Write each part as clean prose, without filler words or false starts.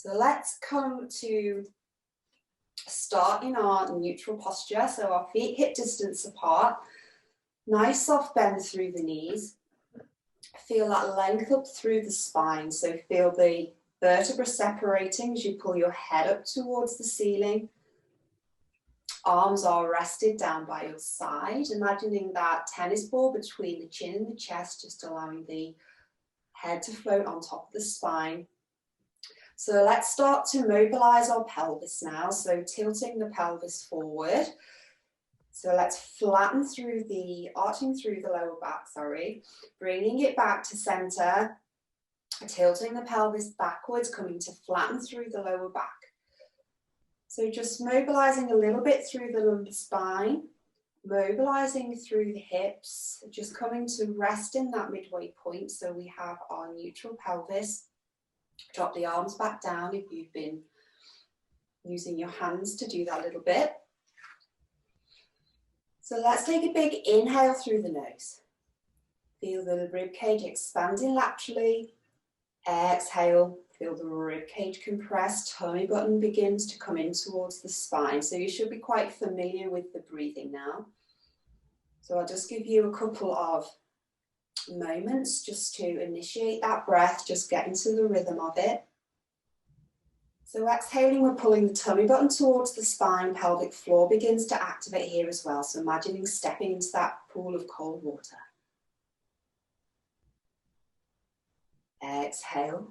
So let's come to start in our neutral posture. So our feet hip distance apart. Nice soft bend through the knees. Feel that length up through the spine. So feel the vertebra separating as you pull your head up towards the ceiling. Arms are rested down by your side. Imagining that tennis ball between the chin and the chest, just allowing the head to float on top of the spine. So let's start to mobilize our pelvis now. So tilting the pelvis forward. So let's flatten through the, arching through the lower back, bringing it back to center, tilting the pelvis backwards, coming to flatten through the lower back. So just mobilizing a little bit through the lumbar spine, mobilizing through the hips, just coming to rest in that midway point. So we have our neutral pelvis. Drop the arms back down if you've been using your hands to do that little bit. So let's take a big inhale through the nose. Feel the rib cage expanding laterally. Exhale, feel the rib cage compress, tummy button begins to come in towards the spine. So you should be quite familiar with the breathing now. So I'll just give you a couple of moments just to initiate that breath, just get into the rhythm of it. So exhaling, we're pulling the tummy button towards the spine, pelvic floor begins to activate here as well. So imagining stepping into that pool of cold water. Exhale,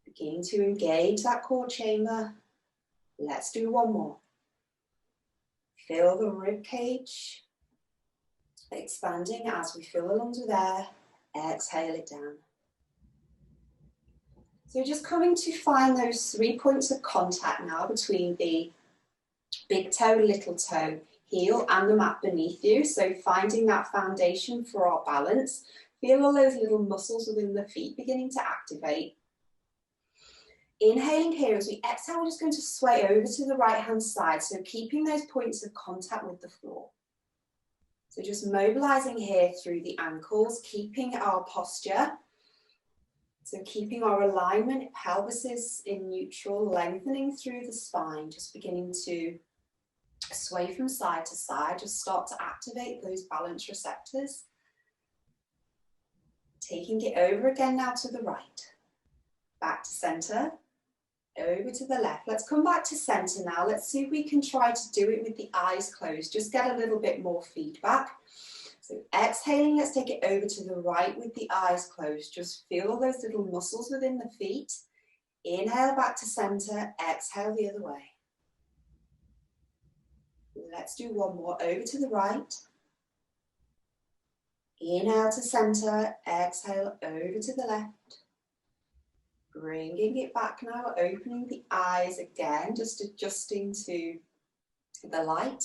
beginning to engage that core chamber. Let's do one more. Feel the rib cage expanding as we fill the lungs with air. Exhale it down. So just coming to find those 3 points of contact now between the big toe, little toe, heel and the mat beneath you. So finding that foundation for our balance. Feel all those little muscles within the feet beginning to activate. Inhaling here, as we exhale, we're just going to sway over to the right hand side. So keeping those points of contact with the floor. So just mobilizing here through the ankles, keeping our posture. So keeping our alignment, pelvis is in neutral, lengthening through the spine, just beginning to sway from side to side, just start to activate those balance receptors. Taking it over again now to the right, back to center, over to the left. Let's come back to center now. Let's see if we can try to do it with the eyes closed, just get a little bit more feedback. So exhaling, let's take it over to the right with the eyes closed. Just feel all those little muscles within the feet. Inhale back to center, exhale the other way. Let's do one more, over to the right. Inhale to center, exhale over to the left. Bringing it back now, opening the eyes again, just adjusting to the light.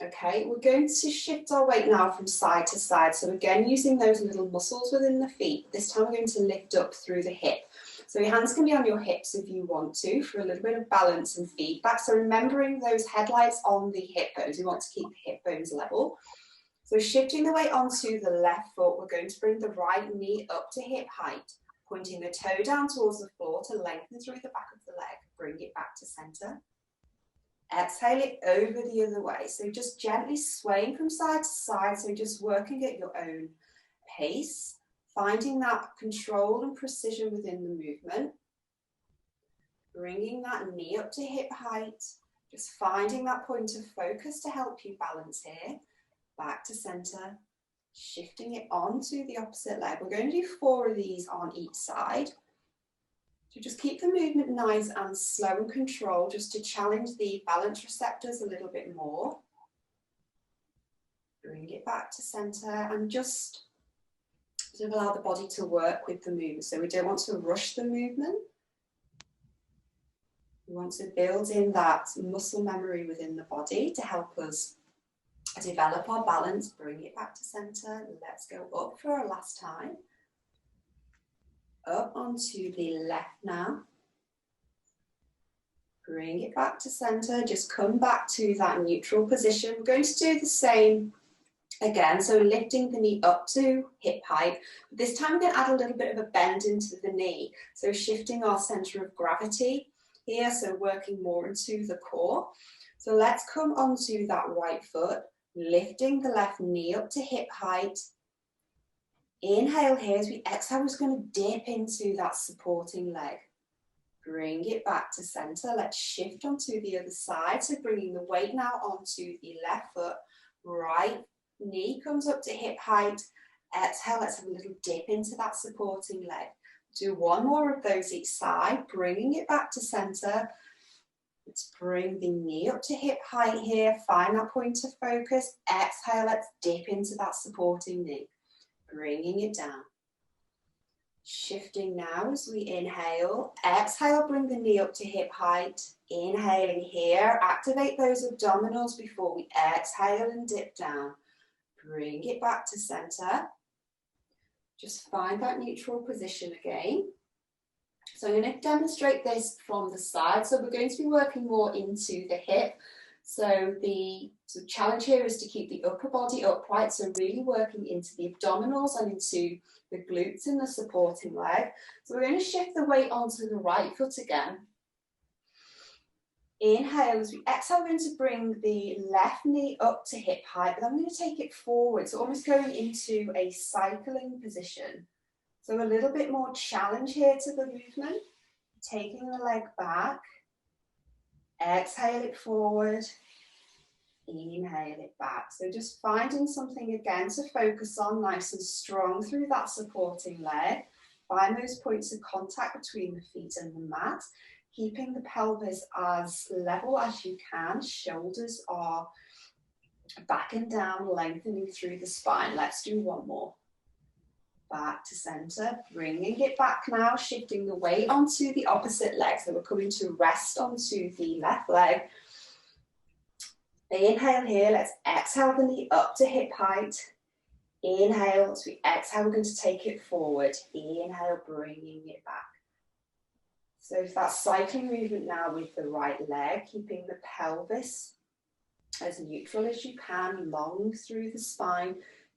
Okay, we're going to shift our weight now from side to side. So again, using those little muscles within the feet. This time we're going to lift up through the hip. So your hands can be on your hips if you want to, for a little bit of balance and feedback. So remembering those headlights on the hip bones. We want to keep the hip bones level. So shifting the weight onto the left foot, we're going to bring the right knee up to hip height, pointing the toe down towards the floor to lengthen through the back of the leg. Bring it back to center. Exhale it over the other way. So just gently swaying from side to side. So just working at your own pace, finding that control and precision within the movement. Bringing that knee up to hip height. Just finding that point of focus to help you balance here. Back to center. Shifting it onto the opposite leg. We're going to do 4 of these on each side. So just keep the movement nice and slow and controlled, just to challenge the balance receptors a little bit more. Bring it back to center and just sort of allow the body to work with the movement. So we don't want to rush the movement. We want to build in that muscle memory within the body to help us develop our balance. Bring it back to center. Let's go up for our last time. Up onto the left now. Bring it back to center. Just come back to that neutral position. We're going to do the same Again, so lifting the knee up to hip height. But this time we're going to add a little bit of a bend into the knee. So shifting our center of gravity here, so working more into the core. So let's come onto that right foot, lifting the left knee up to hip height. Inhale here. As we exhale, we're just going to dip into that supporting leg. Bring it back to center. Let's shift onto the other side. So bringing the weight now onto the left foot, right knee comes up to hip height. Exhale, let's have a little dip into that supporting leg. Do one more of those each side, bringing it back to center. Let's bring the knee up to hip height here. Find that point of focus. Exhale, let's dip into that supporting knee. Bringing it down. Shifting now as we inhale. Exhale, bring the knee up to hip height. Inhaling here. Activate those abdominals before we exhale and dip down. Bring it back to center. Just find that neutral position again. So I'm going to demonstrate this from the side. So we're going to be working more into the hip. So the challenge here is to keep the upper body upright. So really working into the abdominals and into the glutes in the supporting leg. So we're going to shift the weight onto the right foot again. Inhale, as we exhale, we're going to bring the left knee up to hip height, but I'm going to take it forward, so almost going into a cycling position. So a little bit more challenge here to the movement. Taking the leg back, exhale it forward, inhale it back. So just finding something again to focus on, nice and strong through that supporting leg. Find those points of contact between the feet and the mat. Keeping the pelvis as level as you can. Shoulders are back and down, lengthening through the spine. Let's do one more. Back to center, bringing it back now, shifting the weight onto the opposite leg. So we're coming to rest onto the left leg. Inhale here, let's exhale the knee up to hip height. Inhale, as we exhale, we're going to take it forward. Inhale, bringing it back. So that cycling movement now with the right leg, keeping the pelvis as neutral as you can, long through the spine.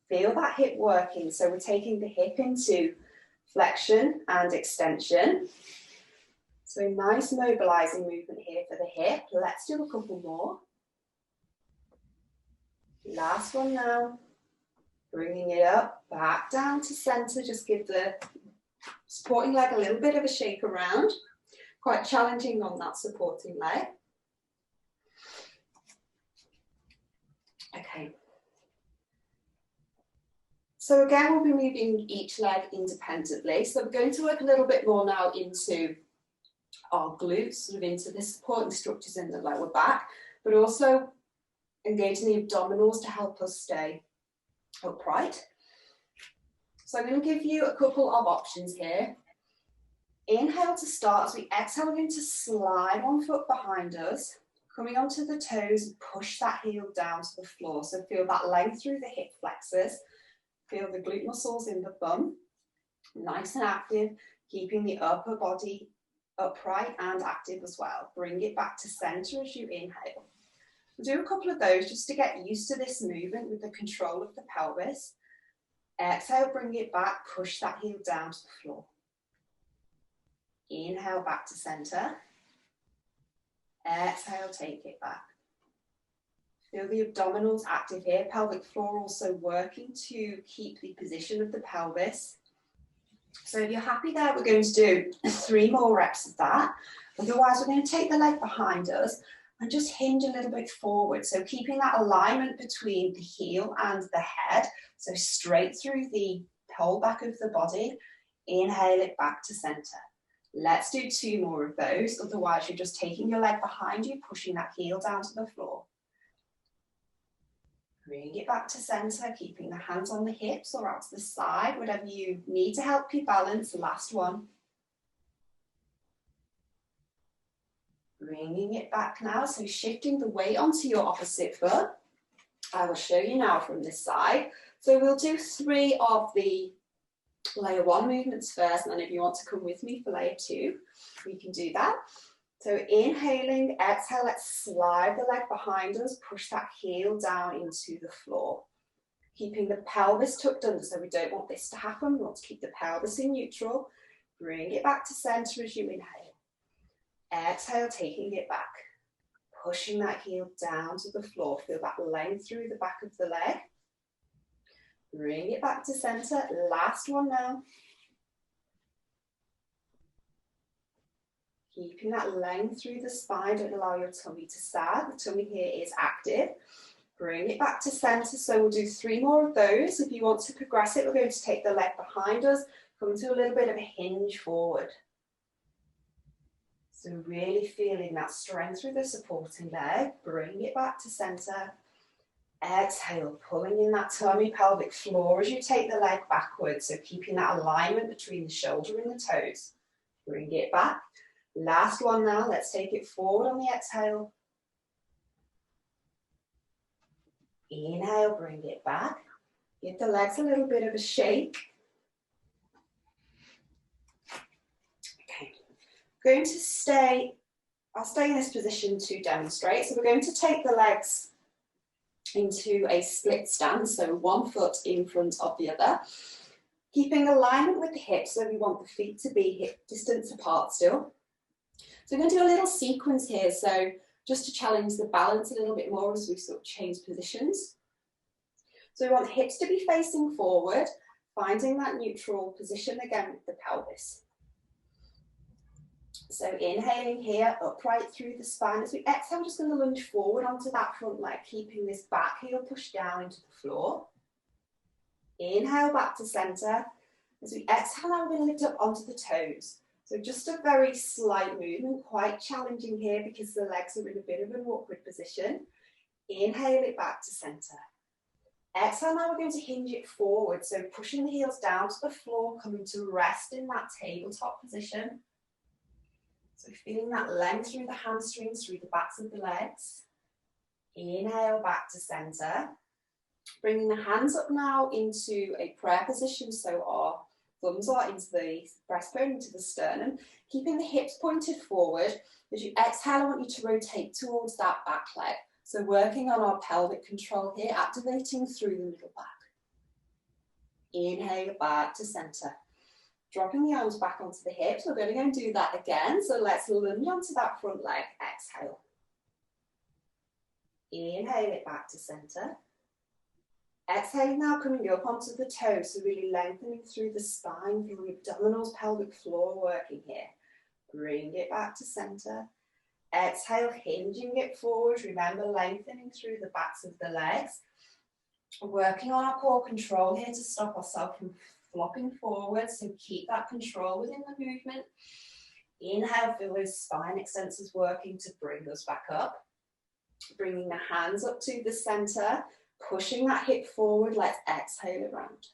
Feel that hip working. So we're taking the hip into flexion and extension. So nice mobilizing movement here for the hip. Let's do a couple more. Last one now. Bringing it up, back down to center. Just give the supporting leg a little bit of a shake around. Quite challenging on that supporting leg. Okay. So again, we'll be moving each leg independently. So we're going to work a little bit more now into our glutes, sort of into the supporting structures in the lower back, but also engaging the abdominals to help us stay upright. So I'm going to give you a couple of options here. Inhale to start. As we exhale, we're going to slide one foot behind us, coming onto the toes and push that heel down to the floor. So feel that length through the hip flexors. Feel the glute muscles in the bum. Nice and active, keeping the upper body upright and active as well. Bring it back to center as you inhale. We'll do a couple of those just to get used to this movement with the control of the pelvis. Exhale, bring it back, push that heel down to the floor. Inhale back to center. Exhale, take it back. Feel the abdominals active here. Pelvic floor also working to keep the position of the pelvis. So if you're happy there, we're going to do 3 more reps of that. Otherwise, we're going to take the leg behind us and just hinge a little bit forward. So keeping that alignment between the heel and the head. So straight through the whole back of the body. Inhale it back to center. Let's do 2 more of those. Otherwise, you're just taking your leg behind you, pushing that heel down to the floor. Bring it back to center, keeping the hands on the hips or out to the side, whatever you need to help you balance. Last one. Bringing it back now, so shifting the weight onto your opposite foot. I will show you now from this side. So we'll do 3 of the layer 1 movements first, and then if you want to come with me for layer 2, we can do that. So inhaling, exhale, let's slide the leg behind us, push that heel down into the floor. Keeping the pelvis tucked under, so we don't want this to happen. We want to keep the pelvis in neutral. Bring it back to center as you inhale. Exhale, taking it back. Pushing that heel down to the floor. Feel that length through the back of the leg. Bring it back to center. Last one now. Keeping that length through the spine. Don't allow your tummy to sag. The tummy here is active. Bring it back to center. So we'll do 3 more of those. If you want to progress it, we're going to take the leg behind us, come to a little bit of a hinge forward. So really feeling that strength through the supporting leg. Bring it back to center. Exhale, pulling in that tummy pelvic floor as you take the leg backwards. So keeping that alignment between the shoulder and the toes. Bring it back. Last one now. Let's take it forward on the exhale. Inhale, bring it back. Give the legs a little bit of a shake. Okay, going to stay, I'll stay in this position to demonstrate. So we're going to take the legs into a split stance, so one foot in front of the other. Keeping alignment with the hips, so we want the feet to be hip distance apart still. So we're going to do a little sequence here, so just to challenge the balance a little bit more as we sort of change positions. So we want the hips to be facing forward, finding that neutral position again with the pelvis. So inhaling here, upright through the spine. As we exhale, we're just going to lunge forward onto that front leg, keeping this back heel pushed down into the floor. Inhale back to center. As we exhale, now we're going to lift up onto the toes. So just a very slight movement, quite challenging here because the legs are in a bit of an awkward position. Inhale it back to center. Exhale, now we're going to hinge it forward. So pushing the heels down to the floor, coming to rest in that tabletop position. So feeling that length through the hamstrings, through the backs of the legs. Inhale back to center. Bringing the hands up now into a prayer position. So our thumbs are into the breastbone, into the sternum, keeping the hips pointed forward. As you exhale, I want you to rotate towards that back leg. So working on our pelvic control here, activating through the middle back. Inhale back to center. Dropping the arms back onto the hips. We're going to go and do that again. So let's lunge onto that front leg. Exhale. Inhale it back to center. Exhale now, coming up onto the toes, so really lengthening through the spine, feel the abdominals, pelvic floor working here. Bring it back to center. Exhale, hinging it forward. Remember, lengthening through the backs of the legs. Working on our core control here to stop ourselves from flopping forward, so keep that control within the movement. Inhale, feel those spine extensors working to bring us back up. Bringing the hands up to the center. Pushing that hip forward, let's exhale it round.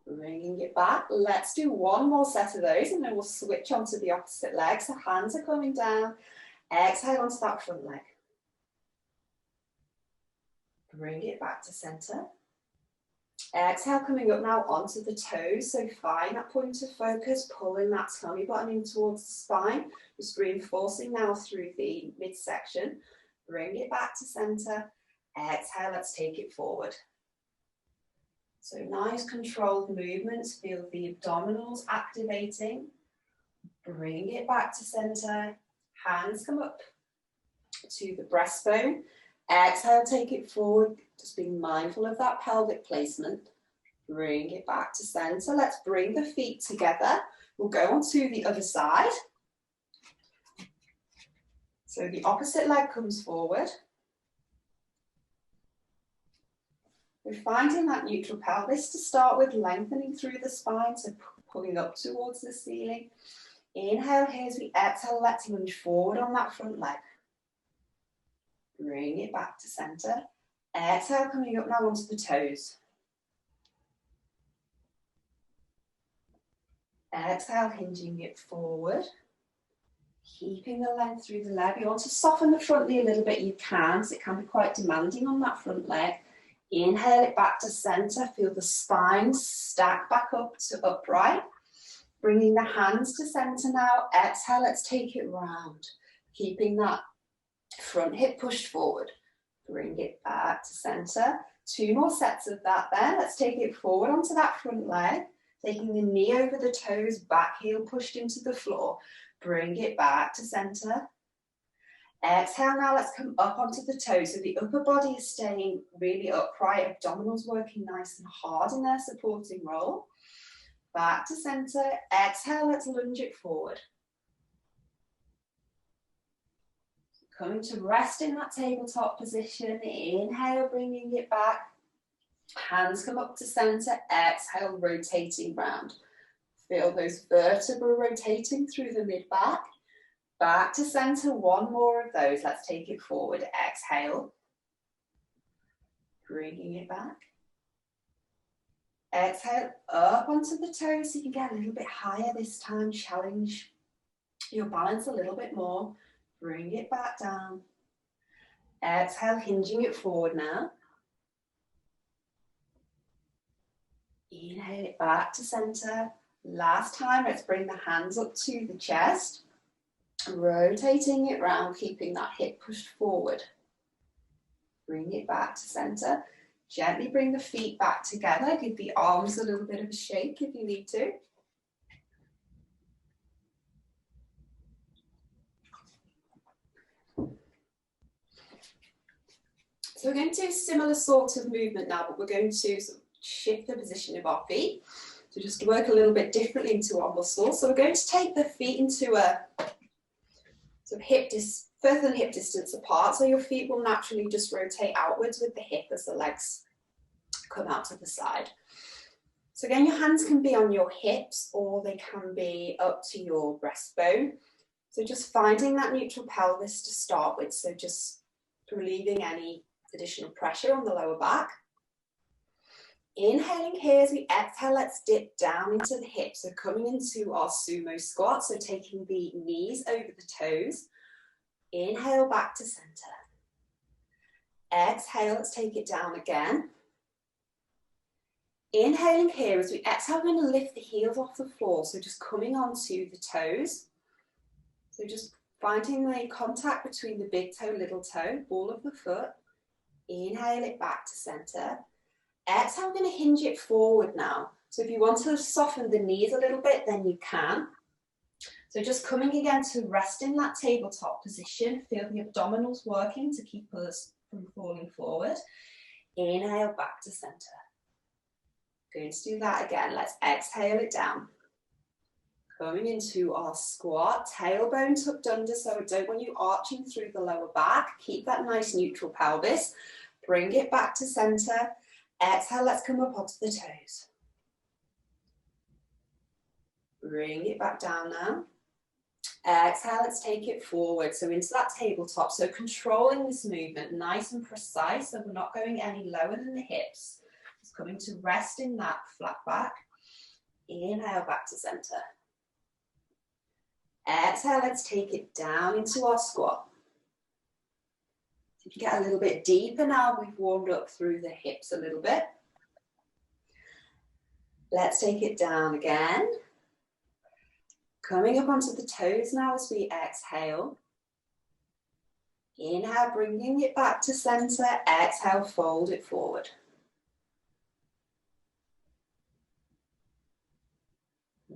Bringing it back. Let's do one more set of those and then we'll switch onto the opposite leg. So hands are coming down. Exhale onto that front leg. Bring it back to center. Exhale, coming up now onto the toes. So find that point of focus, pulling that tummy button in towards the spine. Just reinforcing now through the midsection. Bring it back to center. Exhale, let's take it forward. So nice controlled movements. Feel the abdominals activating. Bring it back to center. Hands come up to the breastbone. Exhale, take it forward. Just being mindful of that pelvic placement. Bring it back to center. Let's bring the feet together. We'll go on to the other side. So the opposite leg comes forward. We're finding that neutral pelvis to start with, lengthening through the spine, so pulling up towards the ceiling. Inhale here as we exhale, let's lunge forward on that front leg. Bring it back to center. Exhale, coming up now onto the toes. Exhale, hinging it forward. Keeping the length through the leg. You want to soften the front knee a little bit, you can, because it can be quite demanding on that front leg. Inhale it back to center. Feel the spine stack back up to upright. Bringing the hands to center now. Exhale, let's take it round. Keeping that front hip pushed forward. Bring it back to center. 2 more sets of that there. Let's take it forward onto that front leg. Taking the knee over the toes, back heel pushed into the floor. Bring it back to center. Exhale now, let's come up onto the toes. So the upper body is staying really upright. Abdominals working nice and hard in their supporting role. Back to center. Exhale, let's lunge it forward. Coming to rest in that tabletop position. Inhale, bringing it back. Hands come up to center. Exhale, rotating round. Feel those vertebrae rotating through the mid-back. Back to center. 1 more of those. Let's take it forward. Exhale. Bringing it back. Exhale, up onto the toes so you can get a little bit higher this time. Challenge your balance a little bit more. Bring it back down. Exhale, hinging it forward now. Inhale it back to center. Last time, let's bring the hands up to the chest. Rotating it round, keeping that hip pushed forward. Bring it back to center. Gently bring the feet back together. Give the arms a little bit of a shake if you need to. So we're going to do a similar sort of movement now, but we're going to sort of shift the position of our feet. So just to work a little bit differently into our muscles. So we're going to take the feet into a sort of further than hip distance apart. So your feet will naturally just rotate outwards with the hip as the legs come out to the side. So again, your hands can be on your hips or they can be up to your breastbone. So just finding that neutral pelvis to start with. So just relieving any additional pressure on the lower back. Inhaling here as we exhale, let's dip down into the hips. So coming into our Sumo Squat, so taking the knees over the toes. Inhale back to center. Exhale, let's take it down again. Inhaling here as we exhale, we're going to lift the heels off the floor. So just coming onto the toes. So just finding the contact between the big toe, little toe, ball of the foot. Inhale it back to center. Exhale, we're going to hinge it forward now. So if you want to soften the knees a little bit, then you can. So just coming again to rest in that tabletop position. Feel the abdominals working to keep us from falling forward. Inhale back to center. Going to do that again. Let's exhale it down. Coming into our squat, tailbone tucked under, so I don't want you arching through the lower back. Keep that nice neutral pelvis. Bring it back to center. Exhale, let's come up onto the toes. Bring it back down now. Exhale, let's take it forward. So into that tabletop. So controlling this movement, nice and precise, so we're not going any lower than the hips. Just coming to rest in that flat back. Inhale back to center. Exhale, let's take it down into our squat. So if you get a little bit deeper now, we've warmed up through the hips a little bit. Let's take it down again. Coming up onto the toes now as we exhale. Inhale, bringing it back to center. Exhale, fold it forward.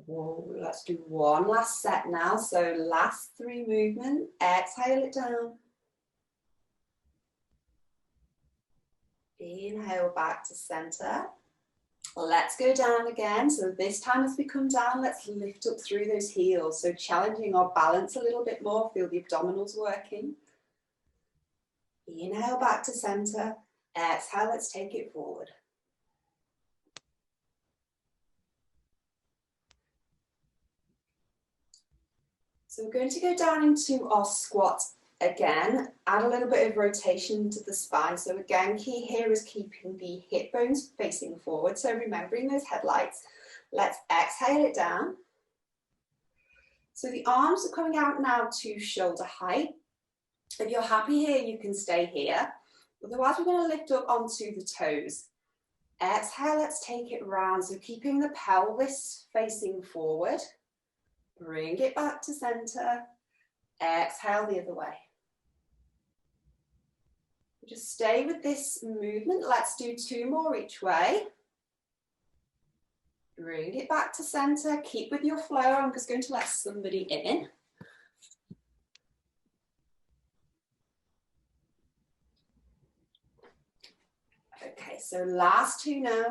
Whoa, let's do one last set now. So last 3 movements. Exhale it down. Inhale back to center. Let's go down again. So this time as we come down, let's lift up through those heels. So challenging our balance a little bit more. Feel the abdominals working. Inhale back to center. Exhale, let's take it forward. So we're going to go down into our squat again, add a little bit of rotation to the spine. So again, key here is keeping the hip bones facing forward. So remembering those headlights. Let's exhale it down. So the arms are coming out now to shoulder height. If you're happy here, you can stay here. Otherwise, we're going to lift up onto the toes. Exhale, let's take it round. So keeping the pelvis facing forward. Bring it back to center. Exhale the other way. Just stay with this movement. Let's do 2 more each way. Bring it back to center. Keep with your flow. I'm just going to let somebody in. Okay, so last 2 now.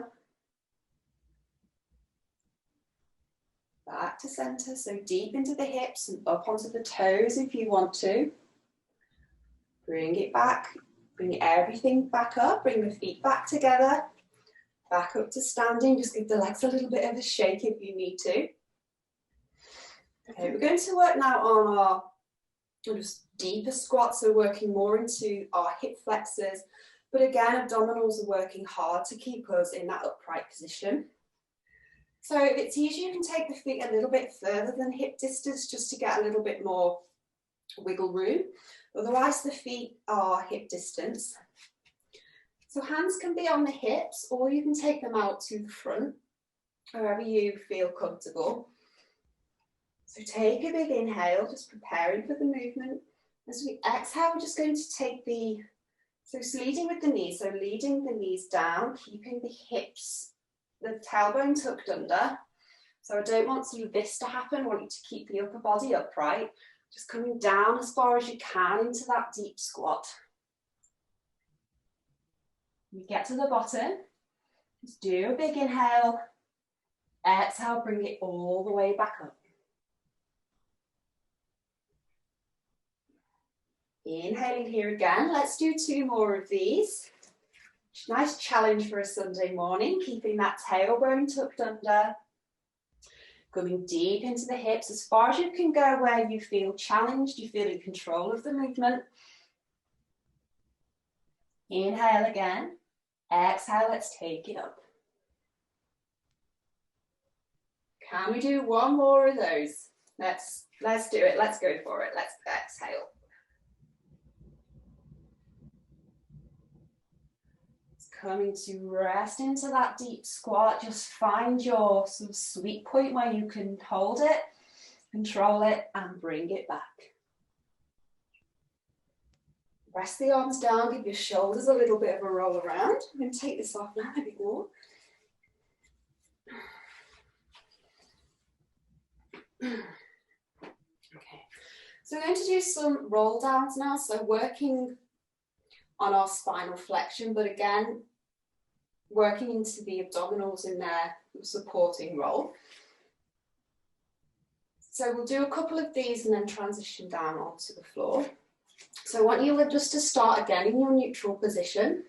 Back to center, so deep into the hips and up onto the toes if you want to. Bring it back, bring everything back up, bring the feet back together. Back up to standing, just give the legs a little bit of a shake if you need to. Okay, we're going to work now on our deeper squats, so working more into our hip flexors. But again, abdominals are working hard to keep us in that upright position. So if it's easy, you can take the feet a little bit further than hip distance just to get a little bit more wiggle room. Otherwise, the feet are hip distance. So hands can be on the hips, or you can take them out to the front, wherever you feel comfortable. So take a big inhale, just preparing for the movement. As we exhale, we're just going to take so it's leading with the knees, so leading the knees down, keeping the hips, the tailbone tucked under. So I don't want sort of this to happen, I want you to keep the upper body upright. Just coming down as far as you can into that deep squat. You get to the bottom, just do a big inhale, exhale, bring it all the way back up. Inhaling here again, let's do 2 more of these. Nice challenge for a Sunday morning, keeping that tailbone tucked under. Coming deep into the hips as far as you can go where you feel challenged, you feel in control of the movement. Inhale again, exhale, let's take it up. Can we do 1 more of those? Let's do it, let's go for it, let's exhale. Coming to rest into that deep squat, just find your sort of sweet point where you can hold it, control it, and bring it back. Rest the arms down, give your shoulders a little bit of a roll around. I'm going to take this off now a bit more. Okay, so we're going to do some roll downs now, so working on our spinal flexion, but again, working into the abdominals in their supporting role. So we'll do a couple of these and then transition down onto the floor. So I want you just to start again in your neutral position.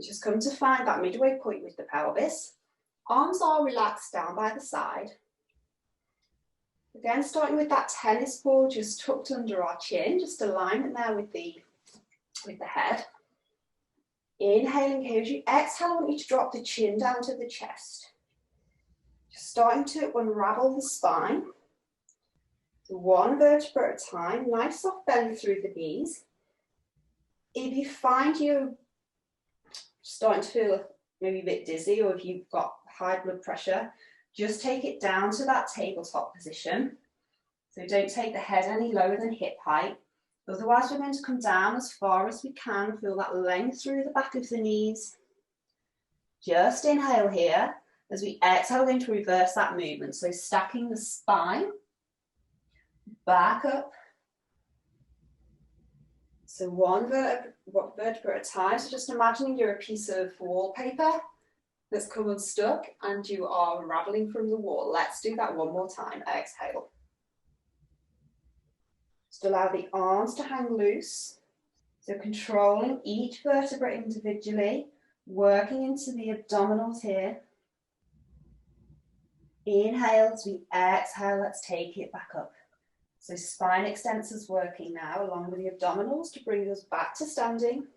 Just come to find that midway point with the pelvis. Arms are relaxed down by the side. Again, starting with that tennis ball just tucked under our chin, just alignment there with the head. Inhaling here, as you exhale, I want you to drop the chin down to the chest. Just starting to unravel the spine. So 1 vertebra at a time, nice soft bend through the knees. If you find you starting to feel maybe a bit dizzy, or if you've got high blood pressure, just take it down to that tabletop position. So don't take the head any lower than hip height. Otherwise, we're going to come down as far as we can, feel that length through the back of the knees. Just inhale here. As we exhale, we're going to reverse that movement. So stacking the spine, back up. So 1 vertebra at a time. So just imagining you're a piece of wallpaper that's come unstuck and you are unraveling from the wall. Let's do that 1 more time. Exhale. Just allow the arms to hang loose. So controlling each vertebra individually, working into the abdominals here. Inhale as we exhale, let's take it back up. So spine extensors working now along with the abdominals to bring us back to standing.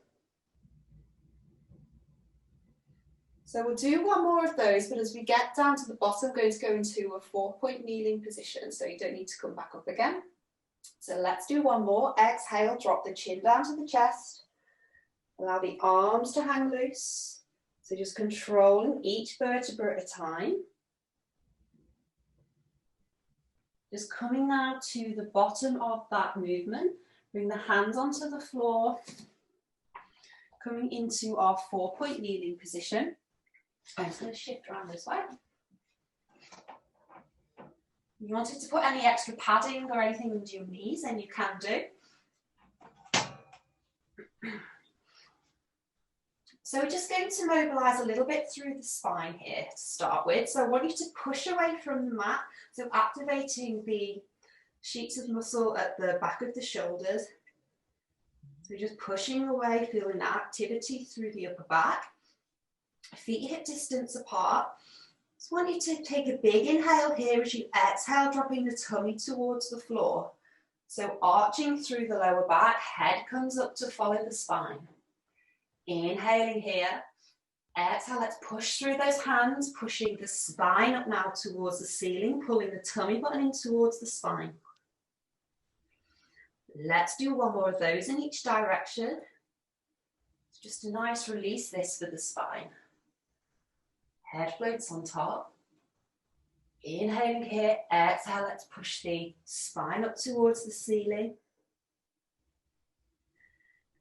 So we'll do 1 more of those, but as we get down to the bottom, I'm going to go into a 4-point kneeling position, so you don't need to come back up again. So let's do 1 more. Exhale, drop the chin down to the chest. Allow the arms to hang loose. So just controlling each vertebra at a time. Just coming now to the bottom of that movement. Bring the hands onto the floor. Coming into our 4-point kneeling position. I'm just going to shift around this way. If you wanted to put any extra padding or anything under your knees, then you can do. So we're just going to mobilise a little bit through the spine here to start with. So I want you to push away from the mat, so activating the sheets of muscle at the back of the shoulders. So just pushing away, feeling that activity through the upper back. Feet hip distance apart. Just want you to take a big inhale here as you exhale, dropping the tummy towards the floor. So arching through the lower back, head comes up to follow the spine. Inhaling here. Exhale, let's push through those hands, pushing the spine up now towards the ceiling, pulling the tummy button in towards the spine. Let's do one more of those in each direction. It's just a nice release this for the spine. Head floats on top. Inhaling here, exhale, let's push the spine up towards the ceiling.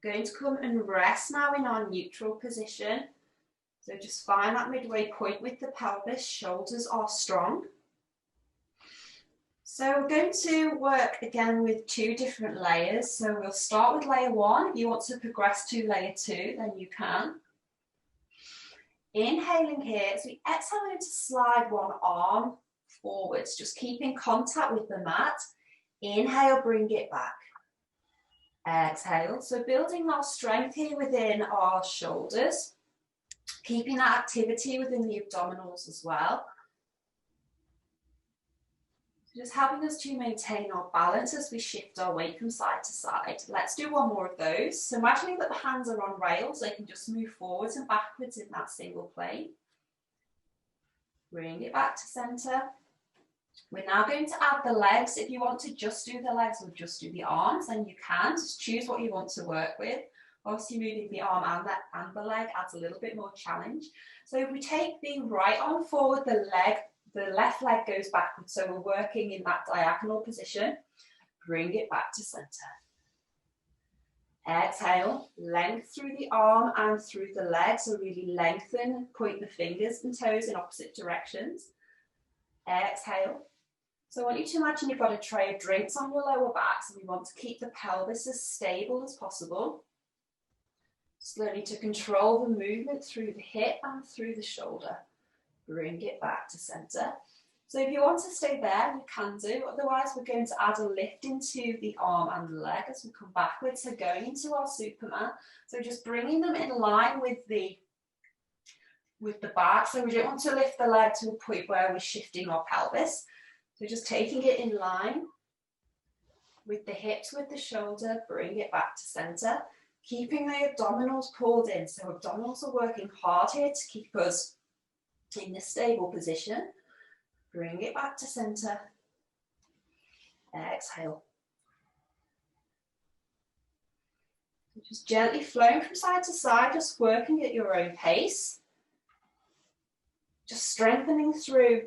Going to come and rest now in our neutral position. So just find that midway point with the pelvis, shoulders are strong. So we're going to work again with 2 different layers. So we'll start with layer 1. If you want to progress to layer 2, then you can. Inhaling here, as we exhale, we're going to slide one arm forwards, just keeping contact with the mat. Inhale, bring it back. Exhale, so building our strength here within our shoulders, keeping that activity within the abdominals as well. Just helping us to maintain our balance as we shift our weight from side to side. Let's do one more of those. So imagining that the hands are on rails, they can just move forwards and backwards in that single plane. Bring it back to center. We're now going to add the legs. If you want to just do the legs or just do the arms, then you can. Just choose what you want to work with. Obviously moving the arm and the leg adds a little bit more challenge. So if we take the right arm forward, the left leg goes backwards. So we're working in that diagonal position. Bring it back to center. Exhale, length through the arm and through the leg. So really lengthen, point the fingers and toes in opposite directions. Exhale. So I want you to imagine you've got a tray of drinks on your lower back, so we want to keep the pelvis as stable as possible. Slowly to control the movement through the hip and through the shoulder. Bring it back to center. So if you want to stay there, you can do. Otherwise, we're going to add a lift into the arm and the leg as we come backwards. So going into our Superman. So just bringing them in line with the back. So we don't want to lift the leg to a point where we're shifting our pelvis. So just taking it in line with the hips, with the shoulder, bring it back to center. Keeping the abdominals pulled in. So abdominals are working hard here to keep us in this stable position. Bring it back to center. Exhale. Just gently flowing from side to side, just working at your own pace. Just strengthening through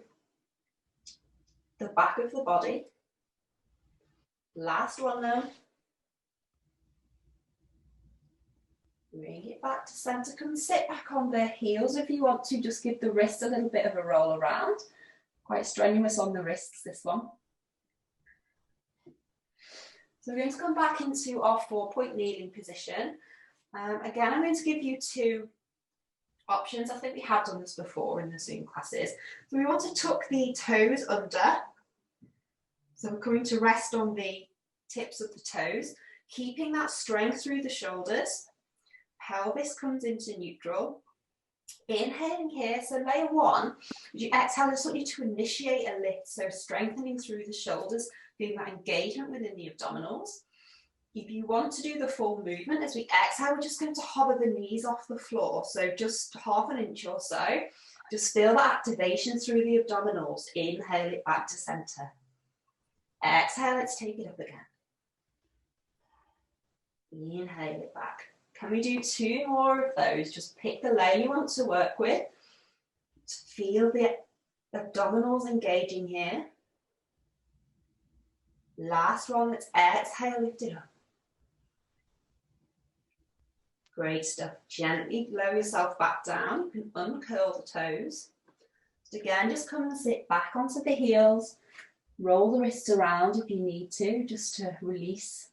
the back of the body. Last one now. Bring it back to center. Come and sit back on the heels if you want to. Just give the wrist a little bit of a roll around. Quite strenuous on the wrists, this one. So we're going to come back into our 4-point kneeling position. Again, I'm going to give you 2 options. I think we have done this before in the Zoom classes. So we want to tuck the toes under. So we're coming to rest on the tips of the toes, keeping that strength through the shoulders. Pelvis comes into neutral. Inhaling here, so layer 1, as you exhale, I just want you to initiate a lift, so strengthening through the shoulders, feeling that engagement within the abdominals. If you want to do the full movement, as we exhale, we're just going to hover the knees off the floor, so just half an inch or so. Just feel that activation through the abdominals. Inhale it back to center. Exhale, let's take it up again. Inhale it back. Can we do 2 more of those? Just pick the layer you want to work with. Feel the abdominals engaging here. Last one, let's exhale, lift it up. Great stuff. Gently lower yourself back down. You can uncurl the toes. So again, just come and sit back onto the heels. Roll the wrists around if you need to, just to release.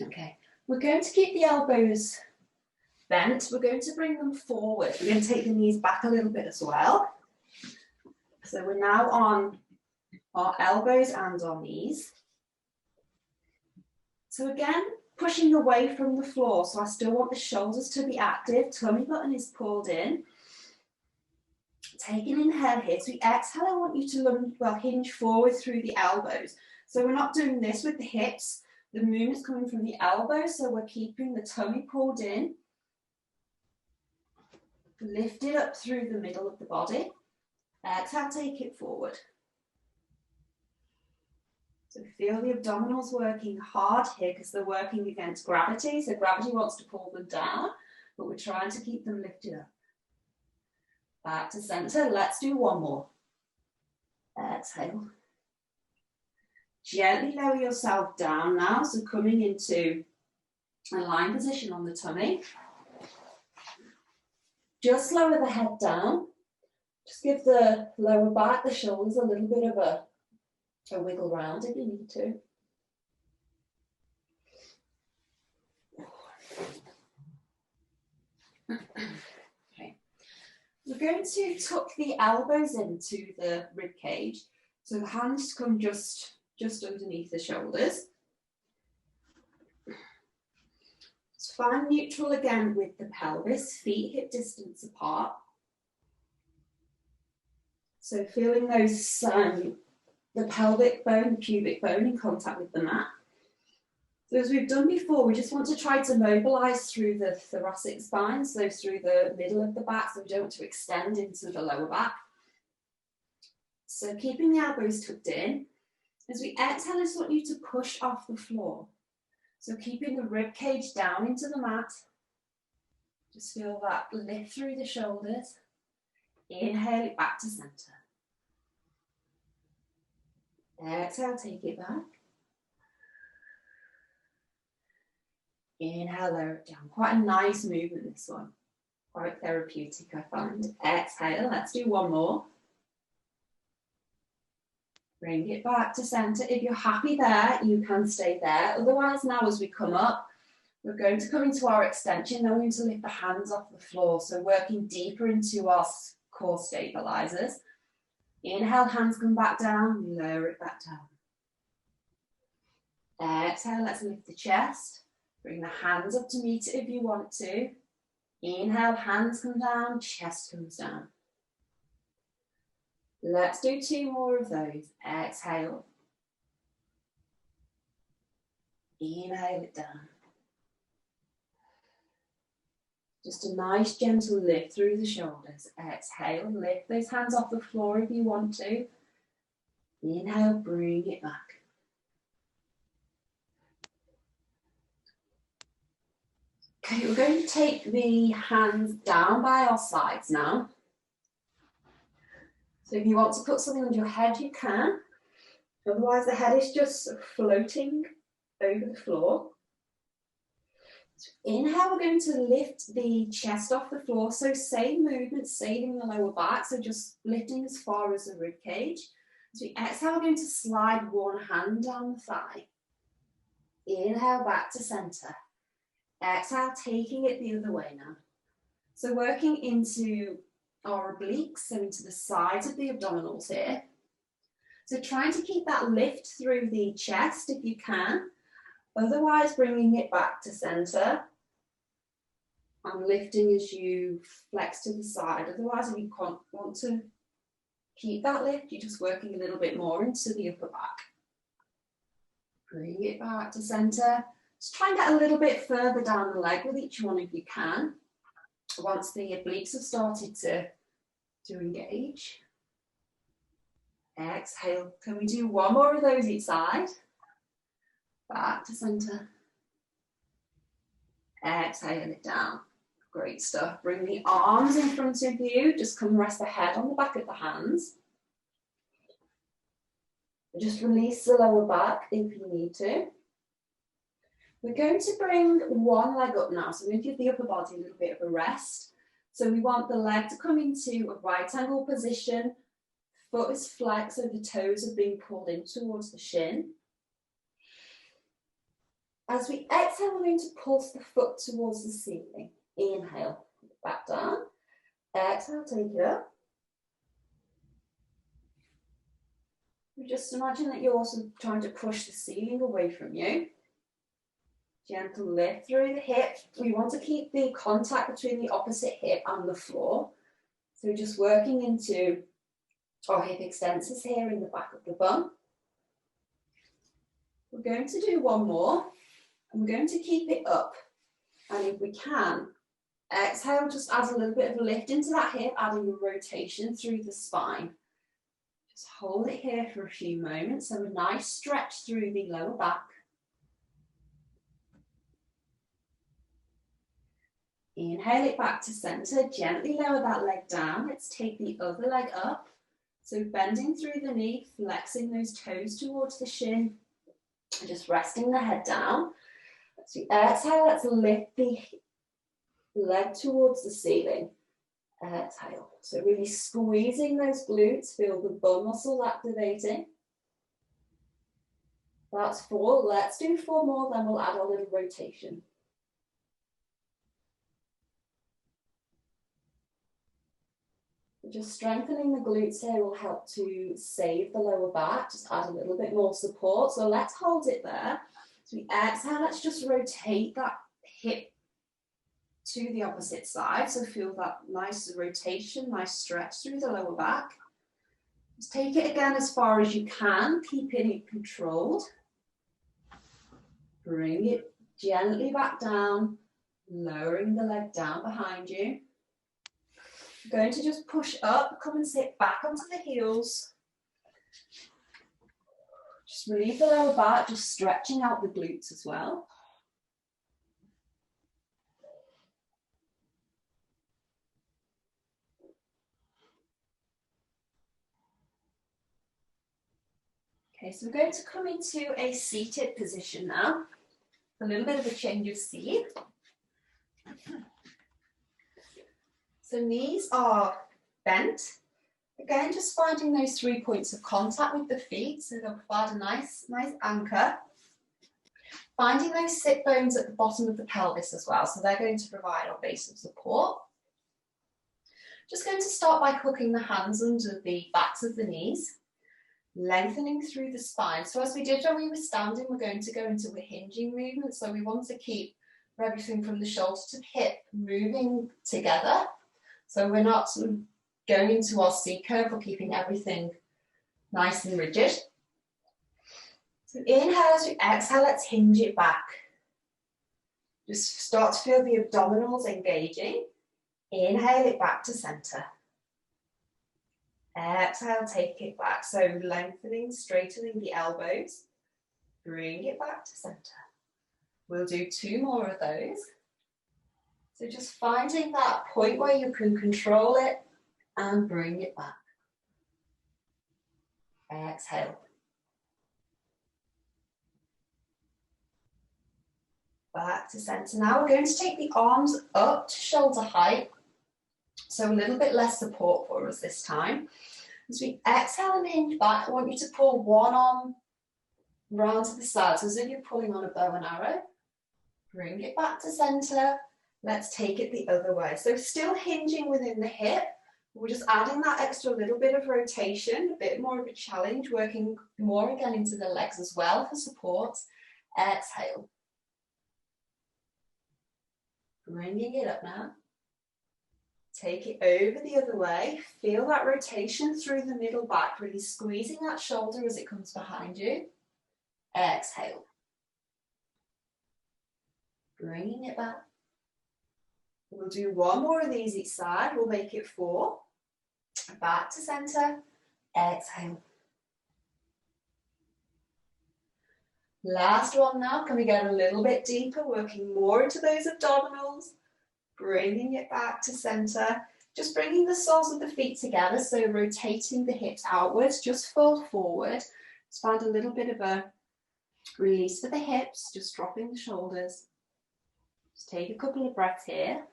Okay, we're going to keep the elbows bent. We're going to bring them forward. We're going to take the knees back a little bit as well. So we're now on our elbows and our knees. So again, pushing away from the floor. So I still want the shoulders to be active. Tummy button is pulled in. Take an inhale here. So we exhale, I want you to hinge forward through the elbows. So we're not doing this with the hips. The movement's coming from the elbows, so we're keeping the tummy pulled in. Lift it up through the middle of the body. Exhale, take it forward. So feel the abdominals working hard here because they're working against gravity. So gravity wants to pull them down, but we're trying to keep them lifted up. Back to center. Let's do one more. Exhale. Gently lower yourself down now. So coming into a lying position on the tummy. Just lower the head down. Just give the lower back, the shoulders a little bit of a wiggle round if you need to. Okay. We're going to tuck the elbows into the rib cage. So the hands come just underneath the shoulders. So find neutral again with the pelvis, feet hip distance apart. So feeling those, the pelvic bone, the pubic bone in contact with the mat. So as we've done before, we just want to try to mobilize through the thoracic spine, so through the middle of the back, so we don't want to extend into the lower back. So keeping the elbows tucked in. As we exhale, I just want you to push off the floor. So keeping the rib cage down into the mat. Just feel that lift through the shoulders. Inhale it back to center. Exhale, take it back. Inhale, lower it down. Quite a nice movement, this one. Quite therapeutic, I find. Exhale, let's do one more. Bring it back to center. If you're happy there, you can stay there. Otherwise, now as we come up, we're going to come into our extension. Then we're going to lift the hands off the floor. So working deeper into our core stabilizers. Inhale, hands come back down. Lower it back down. Exhale, let's lift the chest. Bring the hands up to meet it if you want to. Inhale, hands come down, chest comes down. Let's do two more of those. Exhale. Inhale it down. Just a nice gentle lift through the shoulders. Exhale, lift those hands off the floor if you want to. Inhale, bring it back. Okay, we're going to take the hands down by our sides now. So if you want to put something on your head, you can. Otherwise, the head is just floating over the floor. So inhale, we're going to lift the chest off the floor. So same movement, saving the lower back. So just lifting as far as the rib cage. As we exhale, we're going to slide one hand down the thigh. Inhale, back to center. Exhale, taking it the other way now. So working into our obliques, so into the sides of the abdominals here. So trying to keep that lift through the chest if you can. Otherwise, bringing it back to center. And lifting as you flex to the side. Otherwise, if you can't want to keep that lift, you're just working a little bit more into the upper back. Bring it back to center. Just try and get a little bit further down the leg with each one if you can. Once the obliques have started to engage. Exhale. Can we do one more of those each side? Back to center. Exhale it down. Great stuff. Bring the arms in front of you. Just come rest the head on the back of the hands. Just release the lower back if you need to. We're going to bring one leg up now. So we're going to give the upper body a little bit of a rest. So we want the leg to come into a right angle position. Foot is flexed, so the toes are being pulled in towards the shin. As we exhale, we're going to pulse the foot towards the ceiling. Inhale, back down. Exhale, take it up. Just imagine that you're also trying to push the ceiling away from you. Gentle lift through the hip. We want to keep the contact between the opposite hip and the floor. So just working into our hip extensors here in the back of the bum. We're going to do one more, and we're going to keep it up. And if we can, exhale, just add a little bit of a lift into that hip, adding a rotation through the spine. Just hold it here for a few moments. So a nice stretch through the lower back. Inhale it back to center. Gently lower that leg down. Let's take the other leg up. So bending through the knee, flexing those toes towards the shin, and just resting the head down. As we exhale, let's lift the leg towards the ceiling. Exhale. So really squeezing those glutes, feel the bum muscles activating. That's 4. Let's do 4 more, then we'll add a little rotation. Just strengthening the glutes here will help to save the lower back, just add a little bit more support. So let's hold it there. So we exhale, let's just rotate that hip to the opposite side. So feel that nice rotation, nice stretch through the lower back. Just take it again as far as you can, keeping it controlled. Bring it gently back down, lowering the leg down behind you. You're going to just push up, come and sit back onto the heels. Just relieve the lower back, just stretching out the glutes as well. Okay, so we're going to come into a seated position now. A little bit of a change of seat. So knees are bent. Again, just finding those 3 points of contact with the feet, so they'll provide a nice anchor. Finding those sit bones at the bottom of the pelvis as well, so they're going to provide our base of support. Just going to start by hooking the hands under the backs of the knees, lengthening through the spine. So as we did when we were standing, we're going to go into a hinging movement, so we want to keep everything from the shoulder to the hip moving together. So we're not sort of going into our C curve, we're keeping everything nice and rigid. So inhale as we exhale, let's hinge it back. Just start to feel the abdominals engaging. Inhale it back to center. Exhale, take it back. So lengthening, straightening the elbows. Bring it back to center. We'll do 2 more of those. So just finding that point where you can control it and bring it back. Exhale. Back to center. Now we're going to take the arms up to shoulder height. So a little bit less support for us this time. As we exhale and hinge back, I want you to pull one arm round to the side, so as if you're pulling on a bow and arrow. Bring it back to center. Let's take it the other way. So still hinging within the hip. We're just adding that extra little bit of rotation, a bit more of a challenge, working more again into the legs as well for support. Exhale. Bringing it up now. Take it over the other way. Feel that rotation through the middle back, really squeezing that shoulder as it comes behind you. Exhale. Bringing it back. We'll do 1 more of these each side. We'll make it 4. Back to center. Exhale. Last one now. Can we get a little bit deeper, working more into those abdominals? Bringing it back to center. Just bringing the soles of the feet together, so rotating the hips outwards. Just fold forward. Just find a little bit of a release for the hips, just dropping the shoulders. Just take a couple of breaths here.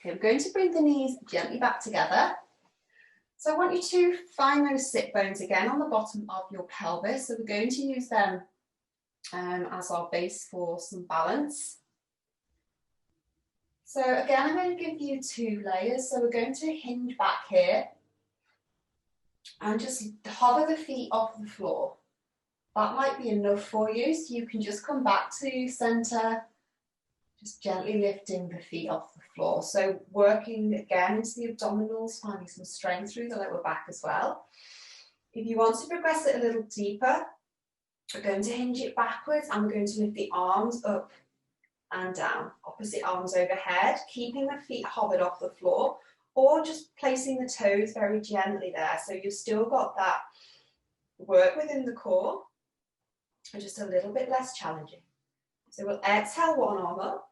Okay, we're going to bring the knees gently back together. So I want you to find those sit bones again on the bottom of your pelvis. So we're going to use them as our base for some balance. So again, I'm going to give you 2 layers. So we're going to hinge back here and just hover the feet off the floor. That might be enough for you, so you can just come back to center, just gently lifting the feet off the floor. So working again into the abdominals, finding some strength through the lower back as well. If you want to progress it a little deeper, we're going to hinge it backwards and we're going to lift the arms up and down, opposite arms overhead, keeping the feet hovered off the floor, or just placing the toes very gently there. So you've still got that work within the core, and just a little bit less challenging. So we'll exhale, one arm up,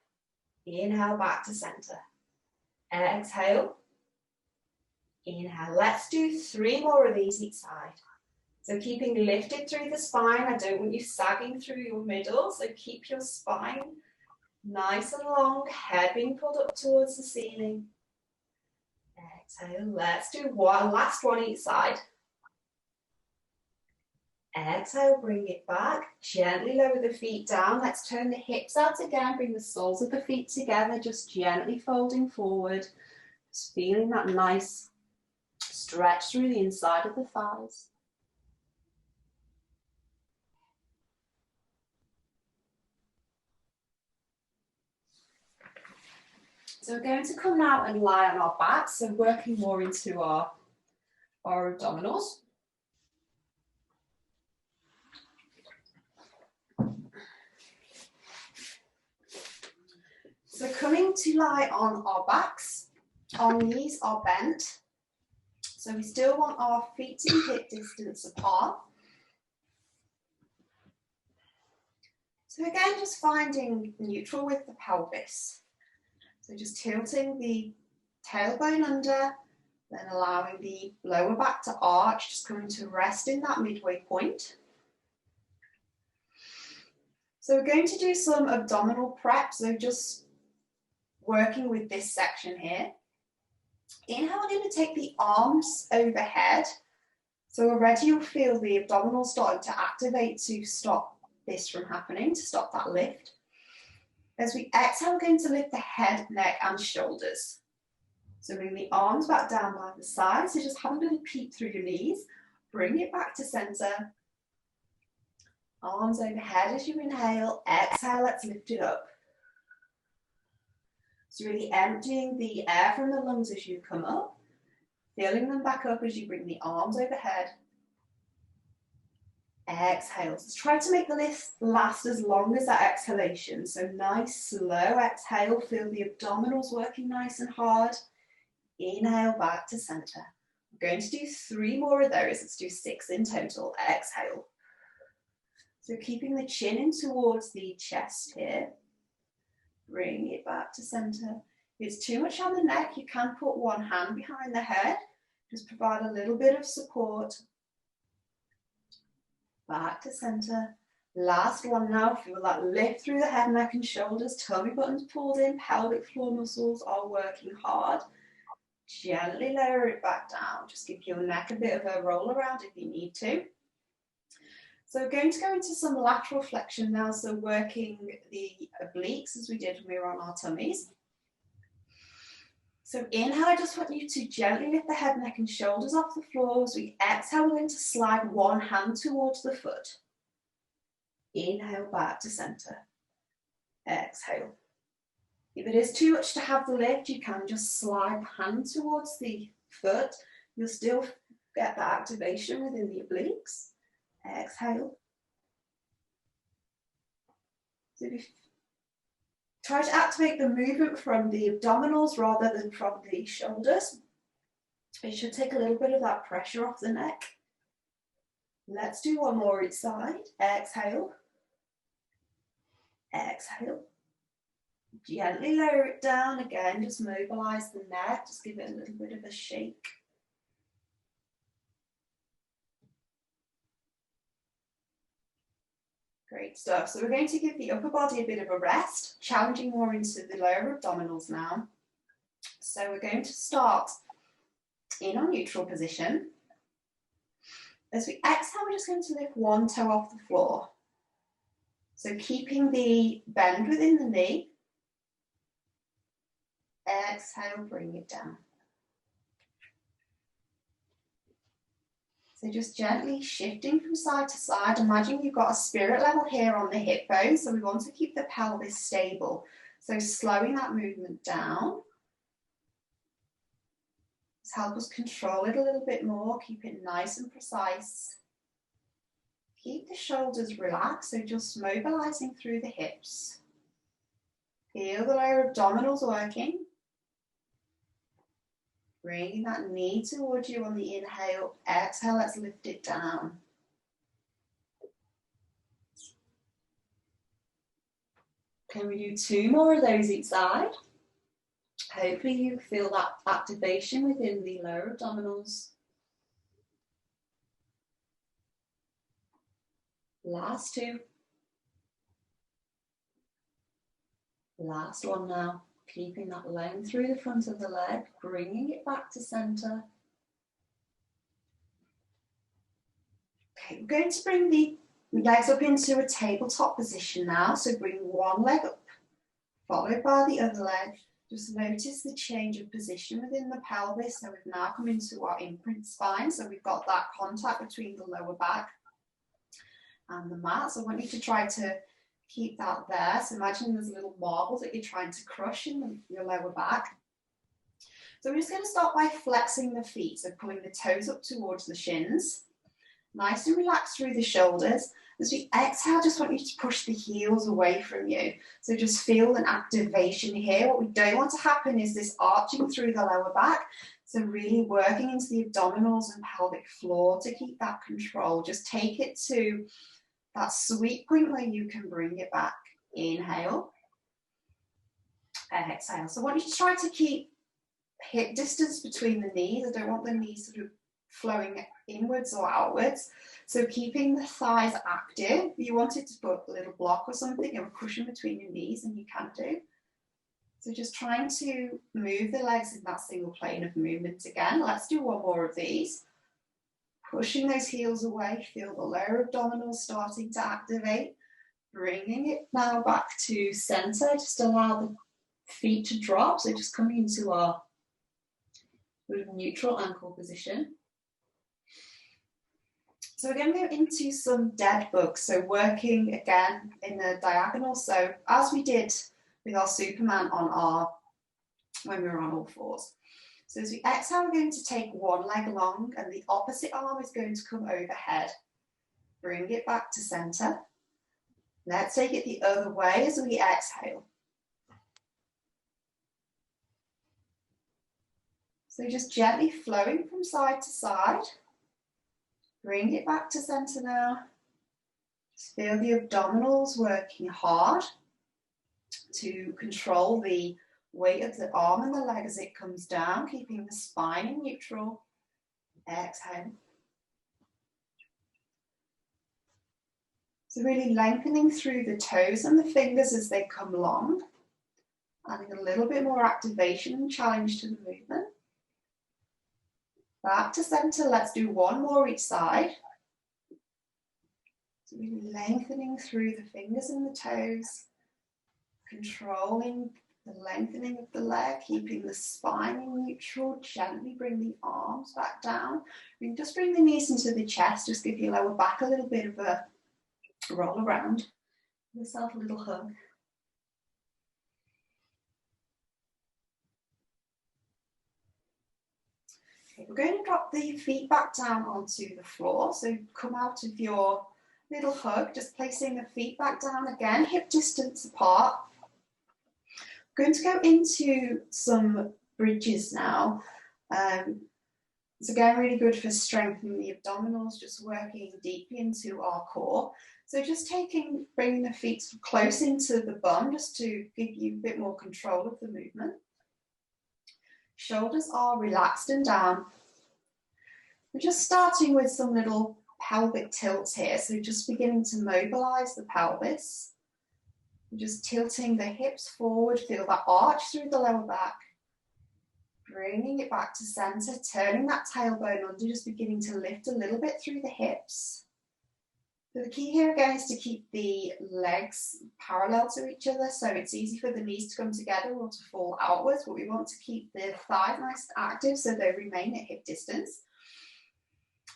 inhale back to center. Exhale, inhale. Let's do 3 more of these each side. So keeping lifted through the spine. I don't want you sagging through your middle, so keep your spine nice and long, head being pulled up towards the ceiling. Exhale, let's do last one each side. Exhale, bring it back, gently lower the feet down. Let's turn the hips out again, bring the soles of the feet together, just gently folding forward. Just feeling that nice stretch through the inside of the thighs. So we're going to come now and lie on our backs, so working more into our abdominals. So coming to lie on our backs, our knees are bent. So we still want our feet to be hip distance apart. So again, just finding neutral with the pelvis. So just tilting the tailbone under, then allowing the lower back to arch, just coming to rest in that midway point. So we're going to do some abdominal prep, so just working with this section here. Inhale, we're going to take the arms overhead. So already you'll feel the abdominals starting to activate to stop this from happening, to stop that lift. As we exhale, we're going to lift the head, neck and shoulders. So bring the arms back down by the side. So just have a little peek through your knees. Bring it back to center. Arms overhead as you inhale. Exhale, let's lift it up. So really emptying the air from the lungs as you come up. Filling them back up as you bring the arms overhead. Exhale. So try to make the lift last as long as that exhalation. So nice, slow exhale. Feel the abdominals working nice and hard. Inhale back to center. We're going to do 3 more of those. Let's do 6 in total. Exhale. So keeping the chin in towards the chest here. Bring it back to center. If it's too much on the neck, you can put one hand behind the head. Just provide a little bit of support. Back to center. Last one now. Feel that lift through the head, neck and shoulders. Tummy buttons pulled in. Pelvic floor muscles are working hard. Gently lower it back down. Just give your neck a bit of a roll around if you need to. So we're going to go into some lateral flexion now. So working the obliques as we did when we were on our tummies. So inhale, I just want you to gently lift the head, neck and shoulders off the floor. As we exhale, we're going to slide one hand towards the foot. Inhale back to center. Exhale. If it is too much to have the lift, you can just slide the hand towards the foot. You'll still get that activation within the obliques. Exhale. So if you try to activate the movement from the abdominals rather than from the shoulders. It should take a little bit of that pressure off the neck. Let's do one more each side. Exhale. Exhale. Gently lower it down again, just mobilize the neck, just give it a little bit of a shake. Great stuff. So we're going to give the upper body a bit of a rest, challenging more into the lower abdominals now. So we're going to start in our neutral position. As we exhale, we're just going to lift one toe off the floor. So keeping the bend within the knee. Exhale, bring it down. So just gently shifting from side to side. Imagine you've got a spirit level here on the hip bone, so we want to keep the pelvis stable. So slowing that movement down. Just help us control it a little bit more, keep it nice and precise. Keep the shoulders relaxed, so just mobilizing through the hips. Feel the lower abdominals working. Bringing that knee towards you on the inhale. Exhale, let's lift it down. Can we do 2 more of those each side? Hopefully you feel that activation within the lower abdominals. Last 2. Last one now. Keeping that length through the front of the leg, bringing it back to center. Okay, we're going to bring the legs up into a tabletop position now. So bring one leg up, followed by the other leg. Just notice the change of position within the pelvis. So we've now come into our imprint spine. So we've got that contact between the lower back and the mat. So I want you to try to keep that there. So imagine there's little marbles that you're trying to crush in your lower back. So we're just going to start by flexing the feet. So pulling the toes up towards the shins. Nice and relaxed through the shoulders. As we exhale, just want you to push the heels away from you. So just feel an activation here. What we don't want to happen is this arching through the lower back. So really working into the abdominals and pelvic floor to keep that control. Just take it to that sweet point where you can bring it back. Inhale. Exhale. So I want you to try to keep hip distance between the knees. I don't want the knees sort of flowing inwards or outwards. So keeping the thighs active. If you wanted to put a little block or something or a cushion between your knees, and you can do. So just trying to move the legs in that single plane of movement again. Let's do 1 more of these. Pushing those heels away, feel the lower abdominals starting to activate. Bringing it now back to center, just allow the feet to drop. So just coming into our neutral ankle position. So we're going to go into some dead bugs. So working again in a diagonal. So as we did with our Superman when we were on all fours. So as we exhale, we're going to take one leg long and the opposite arm is going to come overhead. Bring it back to center. Let's take it the other way as we exhale. So just gently flowing from side to side. Bring it back to center now. Just feel the abdominals working hard to control the weight of the arm and the leg as it comes down, keeping the spine in neutral. Exhale. So really lengthening through the toes and the fingers as they come along. Adding a little bit more activation and challenge to the movement. Back to center, let's do 1 more each side. So really lengthening through the fingers and the toes. Controlling the lengthening of the leg, keeping the spine in neutral. Gently bring the arms back down. You can just bring the knees into the chest, just give your lower back a little bit of a roll around. Give yourself a little hug. Okay, we're going to drop the feet back down onto the floor. So come out of your little hug, just placing the feet back down again, hip distance apart. We're going to go into some bridges now. It's again really good for strengthening the abdominals, just working deeply into our core. So just bringing the feet close into the bum just to give you a bit more control of the movement. Shoulders are relaxed and down. We're just starting with some little pelvic tilts here. So just beginning to mobilize the pelvis. We're just tilting the hips forward, feel that arch through the lower back. Bringing it back to center, turning that tailbone under, just beginning to lift a little bit through the hips. So the key here again is to keep the legs parallel to each other, so it's easy for the knees to come together or to fall outwards, but we want to keep the thighs nice and active so they remain at hip distance.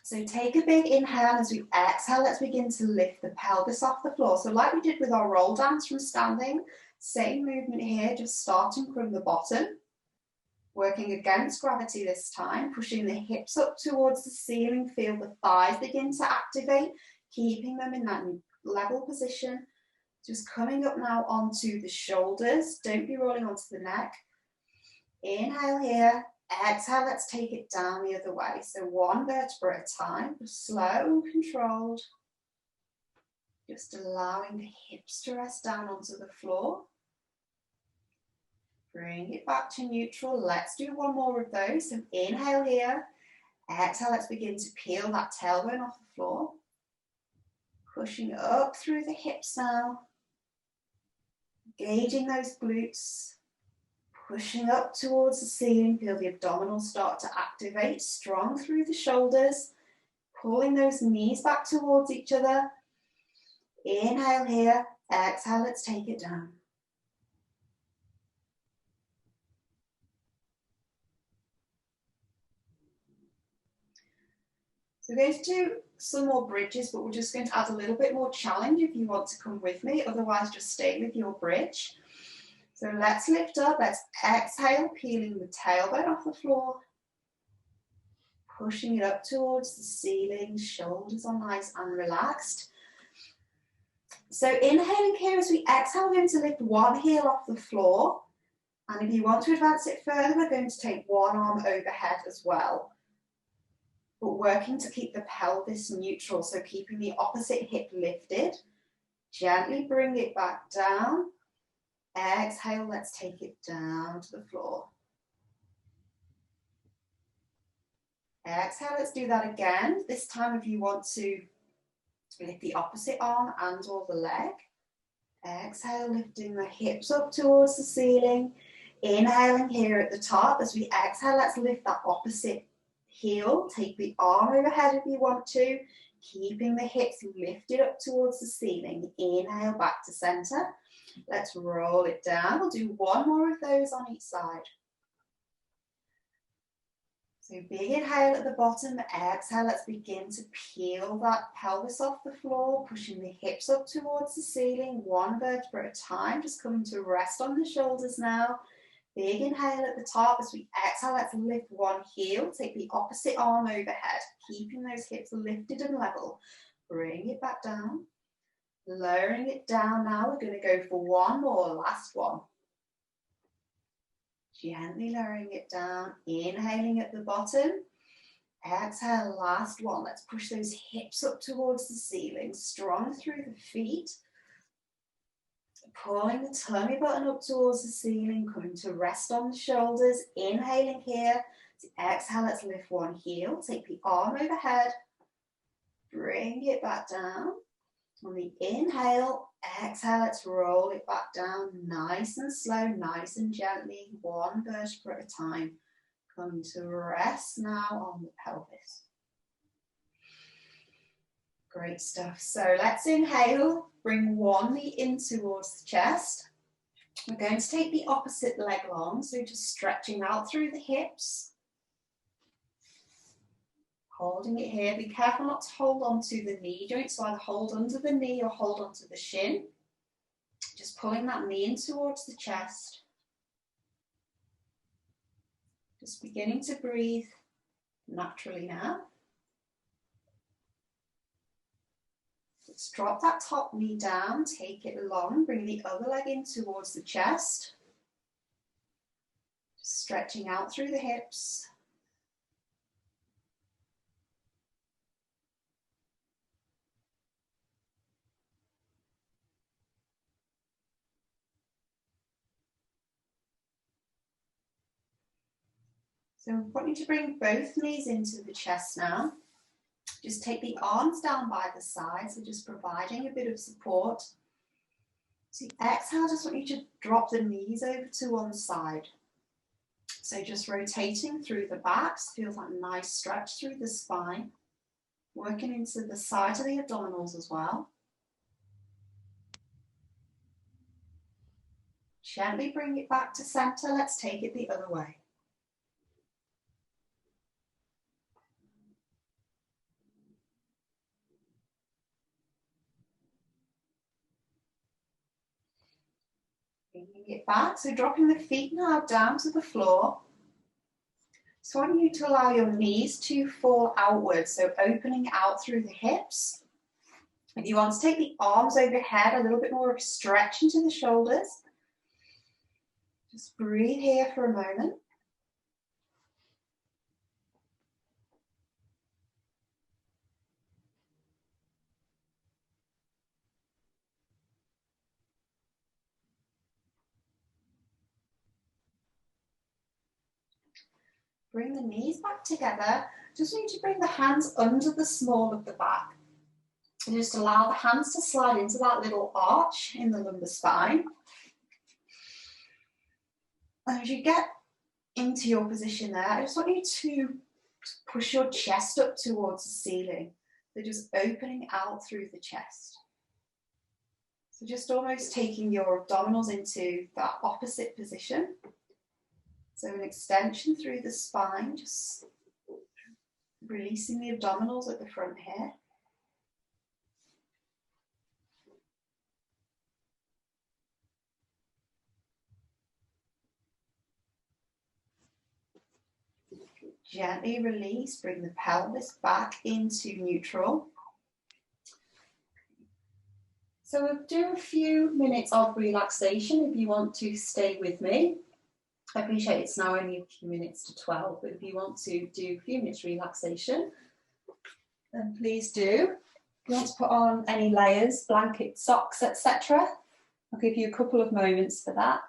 So take a big inhale. As we exhale, let's begin to lift the pelvis off the floor. So like we did with our roll downs from standing, same movement here, just starting from the bottom. Working against gravity this time, pushing the hips up towards the ceiling, feel the thighs begin to activate, keeping them in that level position. Just coming up now onto the shoulders, don't be rolling onto the neck. Inhale here, exhale, let's take it down the other way. So one vertebra at a time, slow and controlled. Just allowing the hips to rest down onto the floor. Bring it back to neutral. Let's do one more of those. So inhale here. Exhale, let's begin to peel that tailbone off the floor. Pushing up through the hips now. Engaging those glutes. Pushing up towards the ceiling. Feel the abdominals start to activate. Strong through the shoulders. Pulling those knees back towards each other. Inhale here. Exhale, let's take it down. So we're going to do some more bridges, but we're just going to add a little bit more challenge if you want to come with me. Otherwise, just stay with your bridge. So let's lift up. Let's exhale, peeling the tailbone off the floor. Pushing it up towards the ceiling. Shoulders are nice and relaxed. So inhaling here as we exhale, we're going to lift one heel off the floor. And if you want to advance it further, we're going to take one arm overhead as well. But working to keep the pelvis neutral, so keeping the opposite hip lifted. Gently bring it back down. Exhale, let's take it down to the floor. Exhale, let's do that again. This time if you want to lift the opposite arm and or the leg. Exhale, lifting the hips up towards the ceiling. Inhaling here at the top. As we exhale, let's lift that opposite heel. Take the arm overhead if you want to. Keeping the hips lifted up towards the ceiling. Inhale back to center. Let's roll it down. We'll do one more of those on each side. So big inhale at the bottom, exhale, let's begin to peel that pelvis off the floor, pushing the hips up towards the ceiling, one vertebra at a time, just coming to rest on the shoulders now. Big inhale at the top. As we exhale, let's lift one heel, take the opposite arm overhead, keeping those hips lifted and level. Bring it back down. Lowering it down now, we're going to go for one more, last one. Gently lowering it down, inhaling at the bottom. Exhale, last one. Let's push those hips up towards the ceiling, strong through the feet. Pulling the tummy button up towards the ceiling, coming to rest on the shoulders. Inhaling here. Exhale, let's lift one heel. Take the arm overhead. Bring it back down. On the inhale, exhale, let's roll it back down nice and slow, nice and gently, one vertebra at a time. Coming to rest now on the pelvis. Great stuff. So let's inhale, bring one knee in towards the chest. We're going to take the opposite leg long, so just stretching out through the hips. Holding it here. Be careful not to hold onto the knee joint, so either hold under the knee or hold onto the shin. Just pulling that knee in towards the chest. Just beginning to breathe naturally now. Let's drop that top knee down, take it long, bring the other leg in towards the chest. Just stretching out through the hips. So I want you to bring both knees into the chest now. Just take the arms down by the side, so just providing a bit of support. So exhale, just want you to drop the knees over to one side. So just rotating through the back, feels like a nice stretch through the spine. Working into the side of the abdominals as well. Gently bring it back to center. Let's take it the other way. Bringing it back, so dropping the feet now down to the floor. So I want you to allow your knees to fall outwards, so opening out through the hips. If you want to take the arms overhead, a little bit more of a stretch into the shoulders. Just breathe here for a moment. Bring the knees back together. Just need to bring the hands under the small of the back. And just allow the hands to slide into that little arch in the lumbar spine. And as you get into your position there, I just want you to push your chest up towards the ceiling. So just opening out through the chest. So just almost taking your abdominals into that opposite position. So an extension through the spine, just releasing the abdominals at the front here. Gently release, bring the pelvis back into neutral. So we'll do a few minutes of relaxation if you want to stay with me. I appreciate it's now only a few minutes to 12, but if you want to do a few minutes relaxation, then please do. If you want to put on any layers, blankets, socks, etc., I'll give you a couple of moments for that.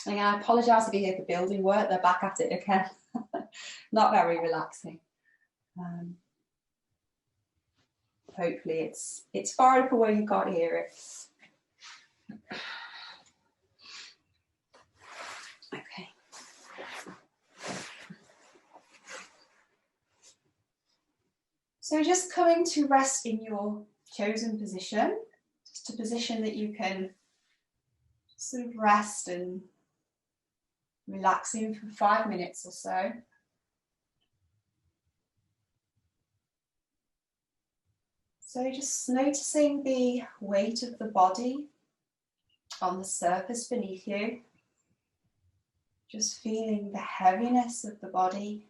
And I apologise if you hear the building work, they're back at it again. Not very relaxing. Hopefully it's far enough away you can't hear it. Okay. So just coming to rest in your chosen position, just a position that you can sort of rest and relaxing for 5 minutes or so. So just noticing the weight of the body on the surface beneath you. Just feeling the heaviness of the body.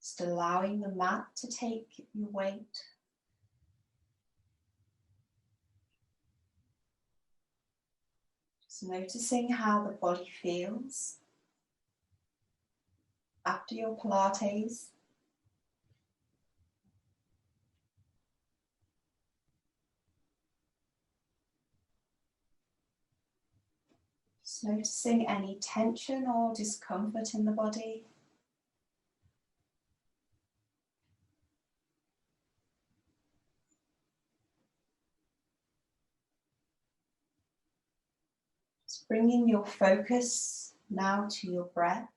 Just allowing the mat to take your weight. Just noticing how the body feels after your Pilates. Just noticing any tension or discomfort in the body. Just bringing your focus now to your breath.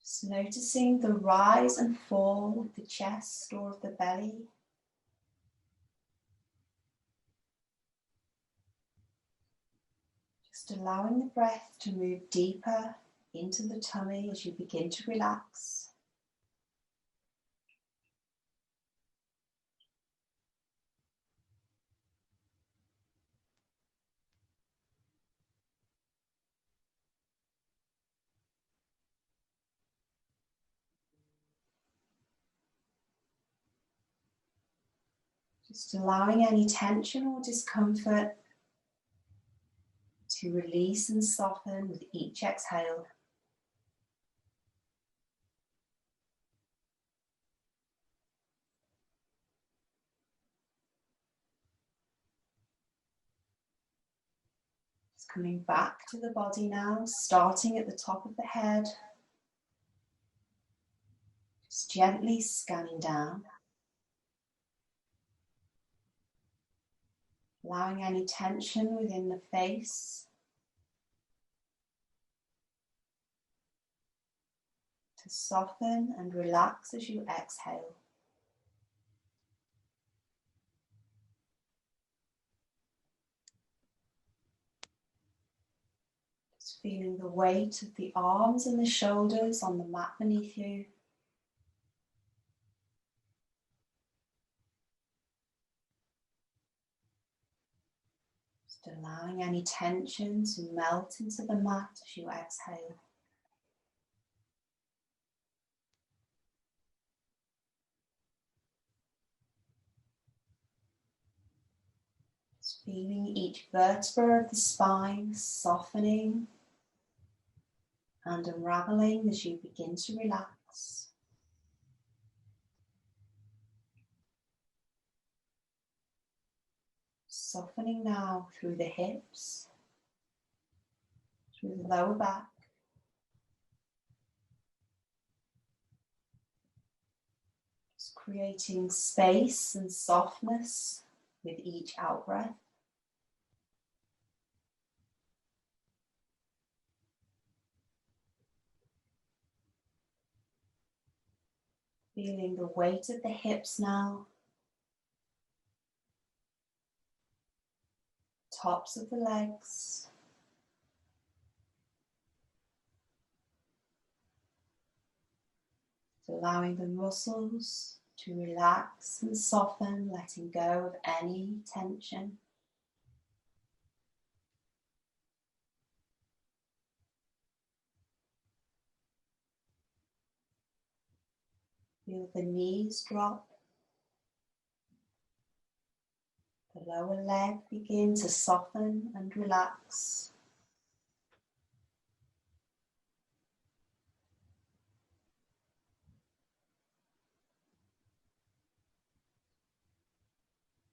Just noticing the rise and fall of the chest or of the belly. Just allowing the breath to move deeper into the tummy as you begin to relax. Just allowing any tension or discomfort to release and soften with each exhale. Just coming back to the body now, starting at the top of the head. Just gently scanning down. Allowing any tension within the face to soften and relax as you exhale. Just feeling the weight of the arms and the shoulders on the mat beneath you. Just allowing any tension to melt into the mat as you exhale. Just feeling each vertebra of the spine softening and unraveling as you begin to relax. Softening now through the hips, through the lower back. Just creating space and softness with each out-breath. Feeling the weight of the hips now. Tops of the legs. Allowing the muscles to relax and soften, letting go of any tension. Feel the knees drop. The lower leg begin to soften and relax.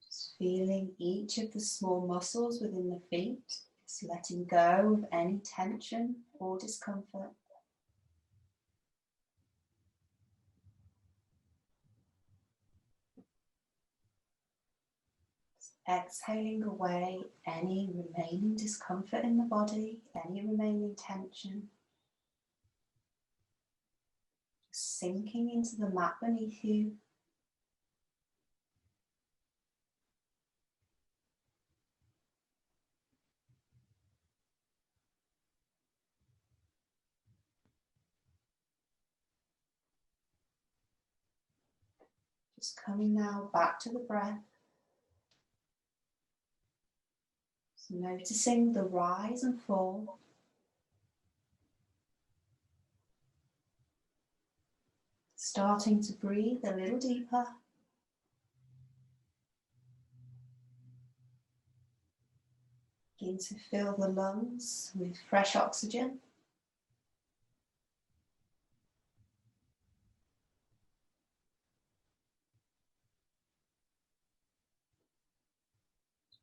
Just feeling each of the small muscles within the feet, just letting go of any tension or discomfort. Exhaling away any remaining discomfort in the body, any remaining tension. Just sinking into the mat beneath you. Just coming now back to the breath. So noticing the rise and fall. Starting to breathe a little deeper. Begin to fill the lungs with fresh oxygen.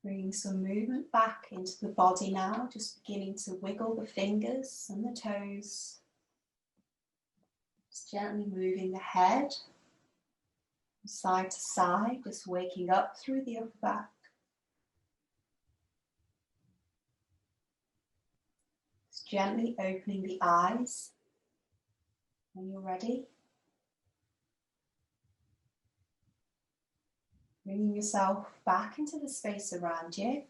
Bringing some movement back into the body now, just beginning to wiggle the fingers and the toes. Just gently moving the head from side to side, just waking up through the upper back. Just gently opening the eyes when you're ready. Bringing yourself back into the space around you.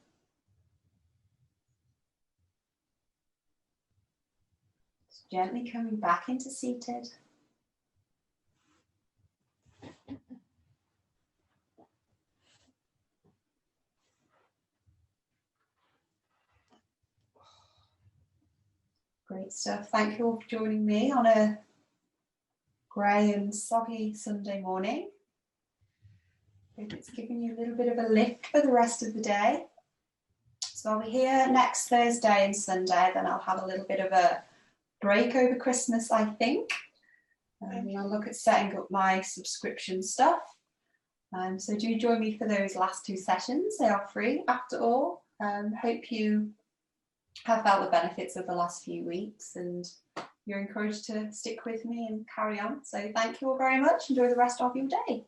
Just gently coming back into seated. Great stuff. Thank you all for joining me on a grey and soggy Sunday morning. Hope it's giving you a little bit of a lift for the rest of the day. So I'll be here next Thursday and Sunday, then I'll have a little bit of a break over Christmas, I think. And I'll look at setting up my subscription stuff. So do join me for those last two sessions. They are free after all. Hope you have felt the benefits of the last few weeks, and you're encouraged to stick with me and carry on. So thank you all very much. Enjoy the rest of your day.